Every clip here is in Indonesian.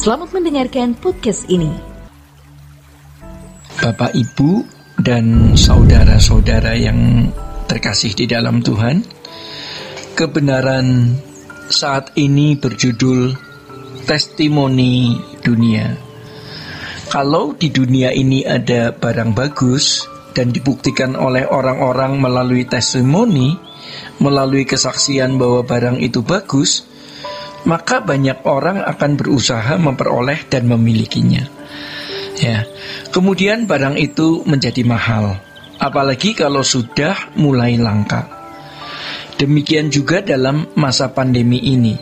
Selamat mendengarkan podcast ini. Bapak, Ibu, dan saudara-saudara yang terkasih di dalam Tuhan, kebenaran saat ini berjudul Testimoni Dunia. Kalau di dunia ini ada barang bagus dan dibuktikan oleh orang-orang melalui testimoni, melalui kesaksian bahwa barang itu bagus, maka banyak orang akan berusaha memperoleh dan memilikinya. Ya, kemudian barang itu menjadi mahal, apalagi kalau sudah mulai langka. Demikian juga dalam masa pandemi ini.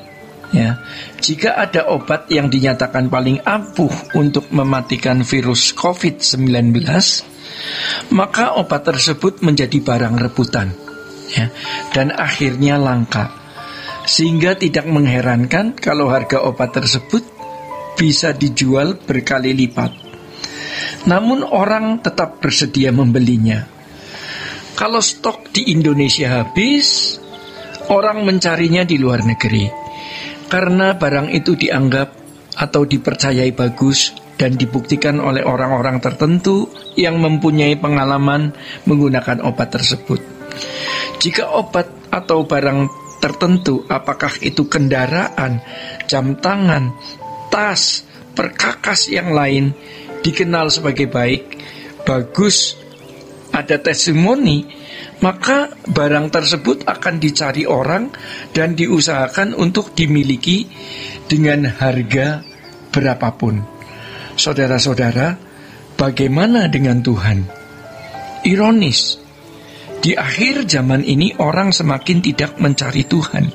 Ya, jika ada obat yang dinyatakan paling ampuh untuk mematikan virus COVID-19, maka obat tersebut menjadi barang rebutan, ya, dan akhirnya langka. Sehingga tidak mengherankan kalau harga obat tersebut bisa dijual berkali lipat. Namun orang tetap bersedia membelinya. Kalau stok di Indonesia habis, orang mencarinya di luar negeri, karena barang itu dianggap atau dipercayai bagus dan dibuktikan oleh orang-orang tertentu yang mempunyai pengalaman menggunakan obat tersebut. Jika obat atau barang tertentu, apakah itu kendaraan, jam tangan, tas, perkakas yang lain, dikenal sebagai baik, bagus, ada testimoni, maka barang tersebut akan dicari orang dan diusahakan untuk dimiliki dengan harga berapapun. Saudara-saudara, bagaimana dengan Tuhan? Ironis, di akhir zaman ini orang semakin tidak mencari Tuhan.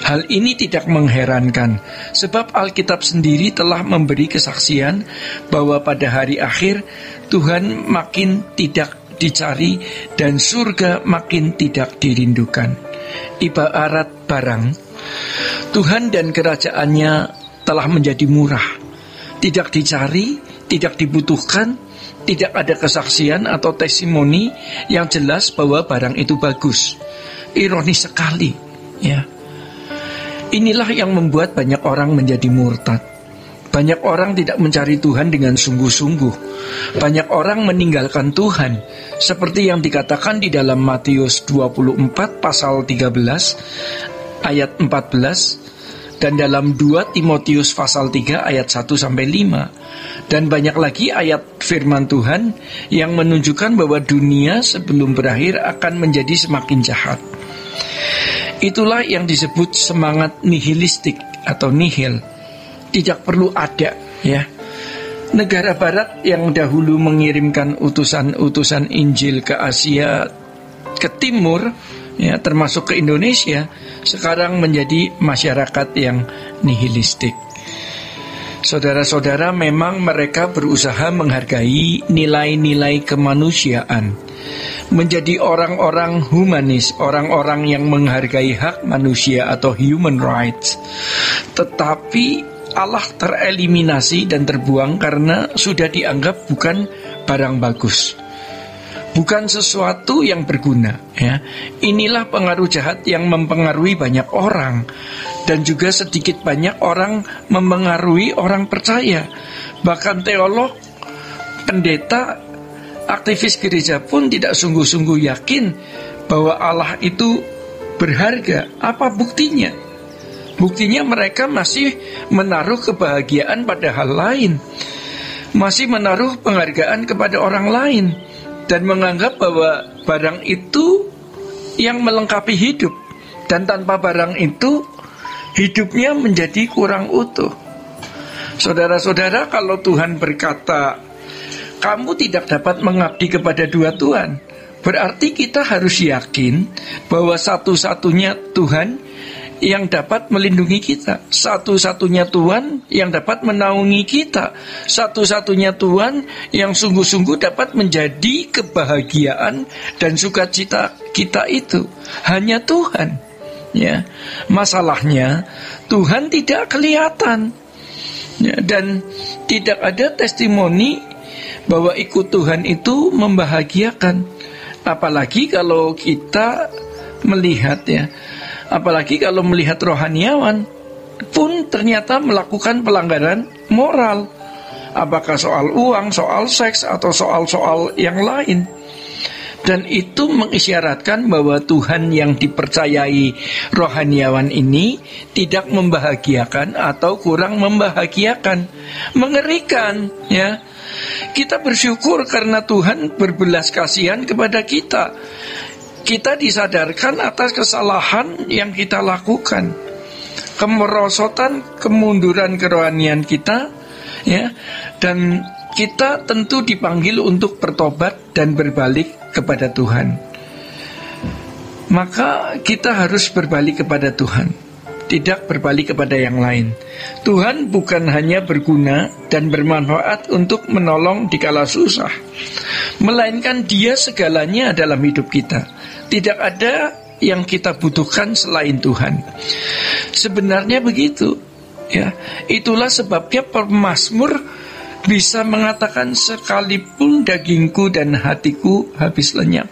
Hal ini tidak mengherankan, sebab Alkitab sendiri telah memberi kesaksian bahwa pada hari akhir Tuhan makin tidak dicari dan surga makin tidak dirindukan. Ibarat barang, Tuhan dan kerajaannya telah menjadi murah, tidak dicari, tidak dibutuhkan, tidak ada kesaksian atau testimoni yang jelas bahwa barang itu bagus. Ironis sekali, ya. Inilah yang membuat banyak orang menjadi murtad. Banyak orang tidak mencari Tuhan dengan sungguh-sungguh. Banyak orang meninggalkan Tuhan, seperti yang dikatakan di dalam Matius 24 pasal 13 ayat 14 dan dalam 2 Timotius pasal 3 ayat 1-5. Dan banyak lagi ayat firman Tuhan yang menunjukkan bahwa dunia sebelum berakhir akan menjadi semakin jahat. Itulah yang disebut semangat nihilistik atau nihil. Tidak perlu ada, ya. Negara barat yang dahulu mengirimkan utusan-utusan Injil ke Asia, ke timur, ya, termasuk ke Indonesia, sekarang menjadi masyarakat yang nihilistik. Saudara-saudara, memang mereka berusaha menghargai nilai-nilai kemanusiaan, menjadi orang-orang humanis, orang-orang yang menghargai hak manusia atau human rights. Tetapi Allah tereliminasi dan terbuang karena sudah dianggap bukan barang bagus, bukan sesuatu yang berguna, ya. Inilah pengaruh jahat yang mempengaruhi banyak orang, dan juga sedikit banyak orang mempengaruhi orang percaya. Bahkan teolog, pendeta, aktivis gereja pun tidak sungguh-sungguh yakin bahwa Allah itu berharga. Apa buktinya? Buktinya mereka masih menaruh kebahagiaan pada hal lain, masih menaruh penghargaan kepada orang lain, dan menganggap bahwa barang itu yang melengkapi hidup, dan tanpa barang itu hidupnya menjadi kurang utuh. Saudara-saudara, kalau Tuhan berkata kamu tidak dapat mengabdi kepada dua Tuhan, berarti kita harus yakin bahwa satu-satunya Tuhan yang dapat melindungi kita, satu-satunya Tuhan yang dapat menaungi kita, satu-satunya Tuhan yang sungguh-sungguh dapat menjadi kebahagiaan dan sukacita kita itu hanya Tuhan, ya. Masalahnya Tuhan tidak kelihatan, ya, dan tidak ada testimoni bahwa ikut Tuhan itu membahagiakan. Apalagi kalau kita melihat, ya, apalagi kalau melihat rohaniawan, pun ternyata melakukan pelanggaran moral. Apakah soal uang, soal seks, atau soal-soal yang lain. Dan itu mengisyaratkan bahwa Tuhan yang dipercayai rohaniawan ini tidak membahagiakan atau kurang membahagiakan. Mengerikan, ya. Kita bersyukur karena Tuhan berbelas kasihan kepada kita. Kita disadarkan atas kesalahan yang kita lakukan, kemerosotan, kemunduran kerohanian kita, ya, dan kita tentu dipanggil untuk bertobat dan berbalik kepada Tuhan. Maka kita harus berbalik kepada Tuhan, tidak berbalik kepada yang lain. Tuhan bukan hanya berguna dan bermanfaat untuk menolong di kala susah, melainkan Dia segalanya dalam hidup kita. Tidak ada yang kita butuhkan selain Tuhan. Sebenarnya begitu, ya. Itulah sebabnya pemazmur bisa mengatakan, sekalipun dagingku dan hatiku habis lenyap,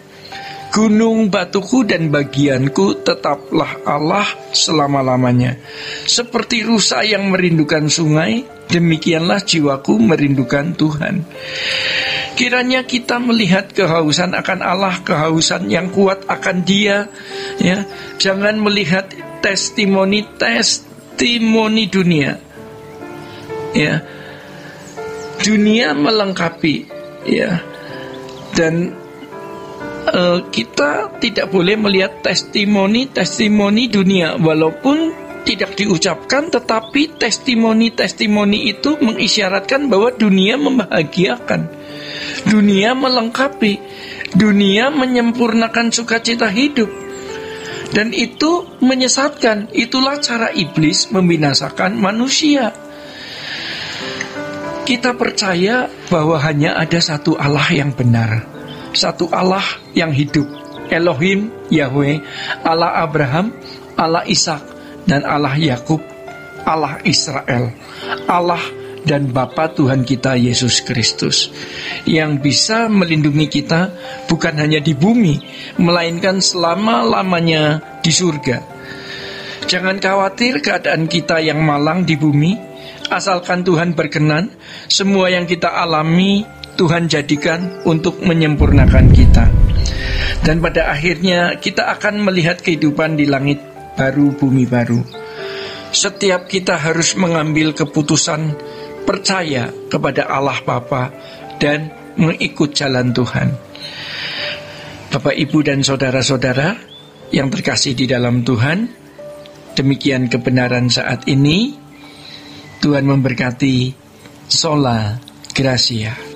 gunung batuku dan bagianku tetaplah Allah selama-lamanya. Seperti rusa yang merindukan sungai, demikianlah jiwaku merindukan Tuhan. Kiranya kita melihat kehausan akan Allah, kehausan yang kuat akan Dia, ya. Jangan melihat testimoni dunia, ya. Dunia melengkapi, ya. Dan kita tidak boleh melihat testimoni dunia, walaupun tidak diucapkan, tetapi testimoni itu mengisyaratkan bahwa dunia membahagiakan, dunia melengkapi, dunia menyempurnakan sukacita hidup. Dan itu menyesatkan. Itulah cara iblis membinasakan manusia. Kita percaya bahwa hanya ada satu Allah yang benar, satu Allah yang hidup, Elohim, Yahweh, Allah Abraham, Allah Ishak, dan Allah Yakub, Allah Israel, Allah dan Bapa Tuhan kita Yesus Kristus, yang bisa melindungi kita bukan hanya di bumi, melainkan selama-lamanya di surga. Jangan khawatir keadaan kita yang malang di bumi. Asalkan Tuhan berkenan, semua yang kita alami Tuhan jadikan untuk menyempurnakan kita. Dan pada akhirnya kita akan melihat kehidupan di langit baru, bumi baru. Setiap kita harus mengambil keputusan percaya kepada Allah Bapa dan mengikut jalan Tuhan. Bapak, Ibu, dan saudara-saudara yang terkasih di dalam Tuhan, demikian kebenaran saat ini. Tuhan memberkati. Sola Gracia.